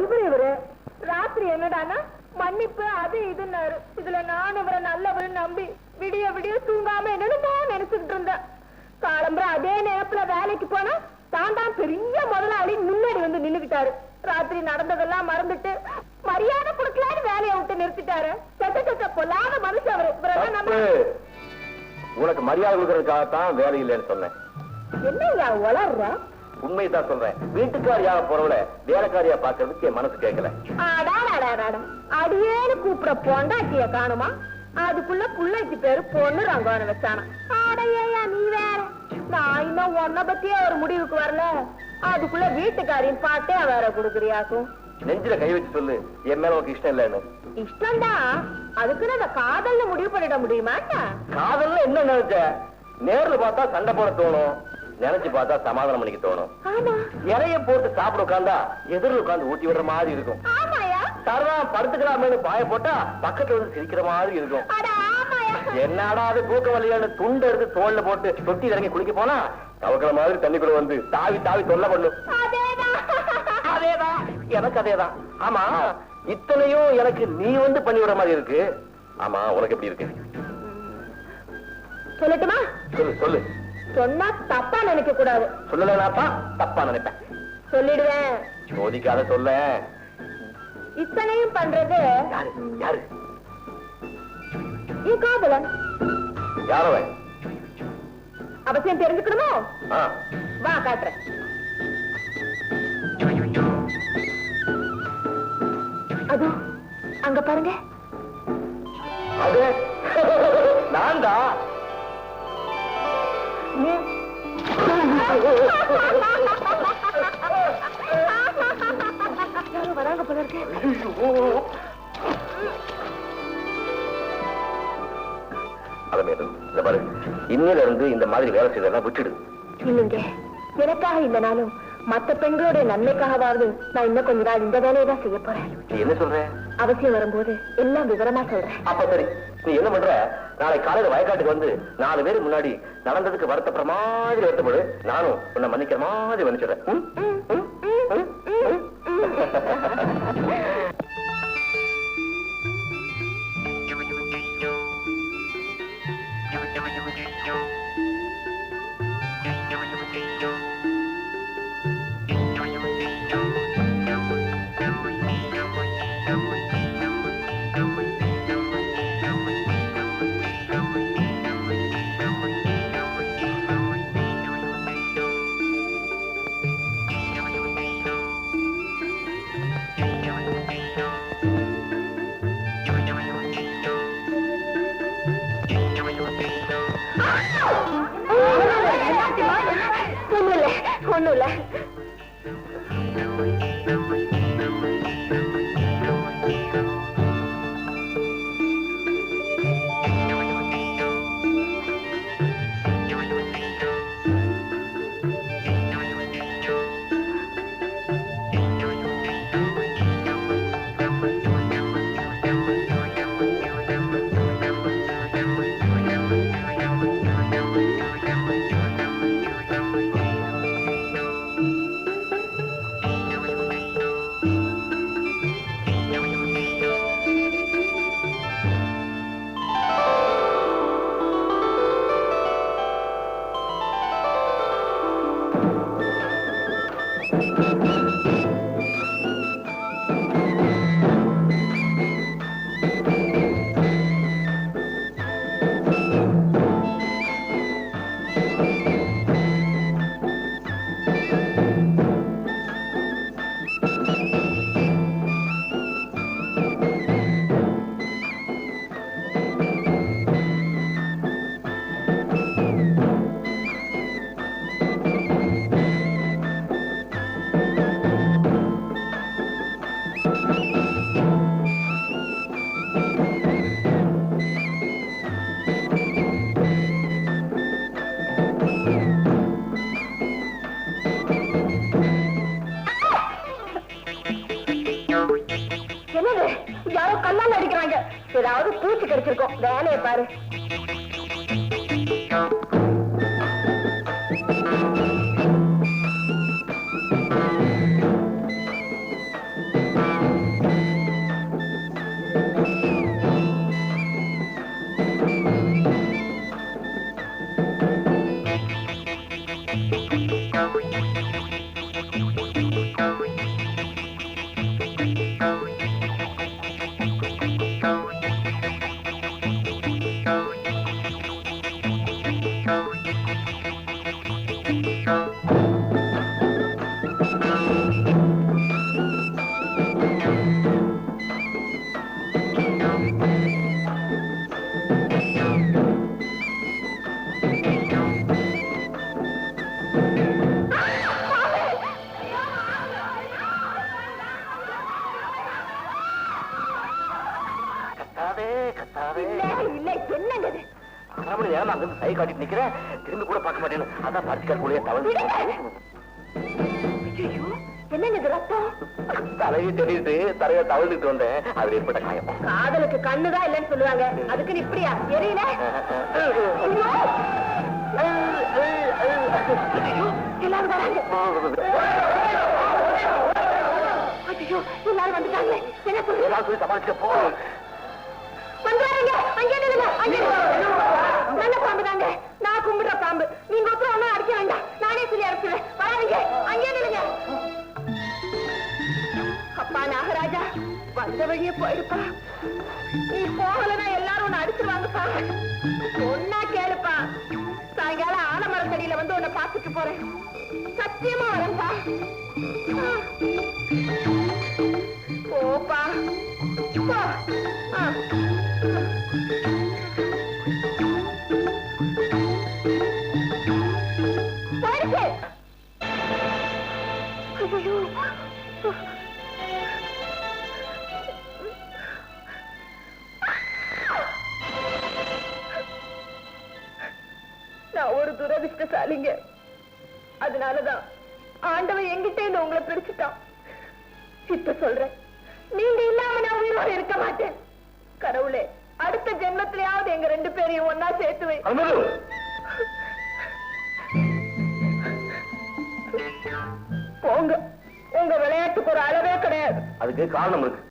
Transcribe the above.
இவரு ராத்திரி என்னடானா மன்னிப்பு அது இதுன்னாரு. இதுல நான் இவரை நல்லவரு நம்பி விடிய விடிய தூங்காம என்னன்னு நினைச்சுக்கிட்டு இருந்தேன். காலம்புற அதே நேரத்துல வேலைக்கு போனா தான் பெரிய முதலாளி முன்னாடி வந்து நின்னுக்கிட்டாரு. ராத்திரி நடந்ததெல்லாம் மறந்துட்டு மரியாதை கொடுக்கலான்னு வேலையை விட்டு நிறுத்திட்டாரு. சட்ட பொல்லாத மனுஷன் அவரு. உனக்கு மரியாதை கொடுக்கறதுக்காகத்தான் வேலை இல்லைன்னு சொன்னேன். என்னையா வளர்ற? உண்மைதான் சொல்றேன். வீட்டுக்காரியாக போறவள வேலைக்காரியா பாக்குறதுக்கு என் மனசு கேட்கல. அடியேன்னு கூப்பிட பொண்டாட்டிய காணுமா? அதுக்குள்ள புள்ளைக்கு பேரு பொண்ணு ரங்கோன வச்சானா? ஆடையா நீ வேற. நான் இன்னும் ஒன்ன பத்தியே ஒரு முடிவுக்கு வரல. அதுக்குள்ள வீட்டுக்காரின் பாட்டே வேற குடுக்குறியாக்கும். நெஞ்சில கை வச்சு சொல்லு, என் மேல உனக்கு இஷ்டம் இல்லன்னு. இஷ்டம்தான். அதுக்குன்னு அந்த காதல்ல முடிவு பண்ணிட முடியுமா? காதல்ல என்ன நினைச்ச? நேர்ல பார்த்தா சண்டை போட தோணும், நினைச்சு பார்த்தா சமாதானம் பண்ணிக்க தோணும். இலைய போட்டு சாப்பிட உட்காந்தா எதிரில் உட்காந்து ஊட்டி விடுற மாதிரி இருக்கும். சர்வம் படுத்துக்கலாமேனு பாய போட்டா பக்கத்துல வந்து சிரிக்கிற மாதிரி இருக்கும். என்னடா அது தூக்க வலியான துண்டு எடுத்து தோல்ல போட்டு தொட்டி இறங்கி குளிக்க போனா தவக்கிற மாதிரி தண்ணிக்குள்ள வந்து தாவி தாவி தொல்லை பண்ணும். அதேதான் எனக்கு அதேதான். ஆமா, இத்தனையும் எனக்கு நீ வந்து பண்ணி விடுற மாதிரி இருக்கு. ஆமா, உனக்கு எப்படி இருக்கு? சொல்லட்டுமா? சொல்லு சொல்லு. சொன்னா தப்பா நினைக்க கூடாது. சொல்லலனாப்பா தப்பா நினைப்பேன். சொல்லிடுவேன். சோதிக்காத சொல்ல. இத்தனையும் பண்றது யாரு? யாரு? என் காதலன். யாரோ? அவசியம் தெரிஞ்சுக்கணுமோ? வா காட்டுறேன். அதோ அங்க பாருங்க. அது நான் தான். வராங்க போல இருக்கு. இன்னில இருந்து இந்த மாதிரி வேலை செய்தா விட்டுடு. இல்லைங்க, எனக்காக இந்த நாளும் மத்த பெண்களுடைய நன்மைக்காகவாவது நான் இன்னும் கொஞ்ச நாள் இந்த வேலையை தான் செய்ய போறேன். நீ என்ன சொல்ற? அவசியம் வரும்போது எல்லாம் விவரமா சொல்றேன். அப்ப சரி, நீ என்ன பண்ற? நாளை காலையில வயக்காட்டுக்கு வந்து 4 பேருக்கு முன்னாடி நடந்ததுக்கு வருத்தப்படுற மாதிரி வருத்தப்படு. நானும் உன்னை மன்னிக்கிற மாதிரி மன்னிச்சிடுறேன். ஒண்ணும் இல்ல. யாரோ கல்லால் அடிக்கிறாங்க. ஏதாவது பூச்சி கடிச்சிருக்கோம். வேலையை பாரு. கத்தாவே இல்ல என்னங்க இது? அரை மணி நேரம் அங்கிருந்து கை காட்டிட்டு நிக்கிறேன், திரும்பி கூட பார்க்க மாட்டேன்னு. அதான் பறிச்சுக்கார் கூடயே தவறு. என்னங்க இது ரத்தம்? தலையை தெரியுது, தலையை தவழ்ந்துட்டு வந்தேன், அதுல ஏற்பட்ட காயம். காதலுக்கு கண்ணுதான் இல்லைன்னு சொல்லுவாங்க, அதுக்கு இப்படியா எரியல? எல்லாரும் வராங்க. ஐயோ எல்லாரும் வந்துட்டாங்க. என்ன சொல்லுங்க? ஏதாவது சொல்லி சமாளிக்க போ. வந்துறாங்க. அங்கே நில்லுங்க, அங்கே நல்ல பாம்பு தாங்க, நான் கும்பிடுற பாம்பு. நீங்க ஒருத்தர் ஒன்னும் அடிக்க வேண்டாம், நானே சொல்லி அடிச்சுடுறேன். வராதீங்க, அங்கே நில்லுங்க. அப்பா நாகராஜா, வந்த வழியே போயிடுப்பா. நீ போகலன்னா எல்லாரும் உன்னை அடிச்சிருவாங்கப்பா. ஒன்னா கேளுப்பா, சாயங்காலம் ஆலமரத்தடியில வந்து உன்னை பார்த்துட்டு போறேன். சத்தியமா வரேன்ப்பா. போப்பா போ. போயிடுச்சு. ஐயோ நான் ஒரு துரதிஷ்டசாலிங்க. அதனாலதான் ஆண்டவன் எங்கிட்ட இருந்து உங்களை பிடிச்சிட்டான். இப்ப சொல்றேன், நீங்க இல்லாம நான் உயிரோட இருக்க மாட்டேன். கடவுளே, அடுத்த ஜென்மத்திலேயாவது எங்க 2 பேரையும் ஒன்னா சேர்த்து வை. போங்க, உங்க விளையாட்டுக்கு ஒரு அளவே கிடையாது. அதுக்கு காரணம் இருக்கு.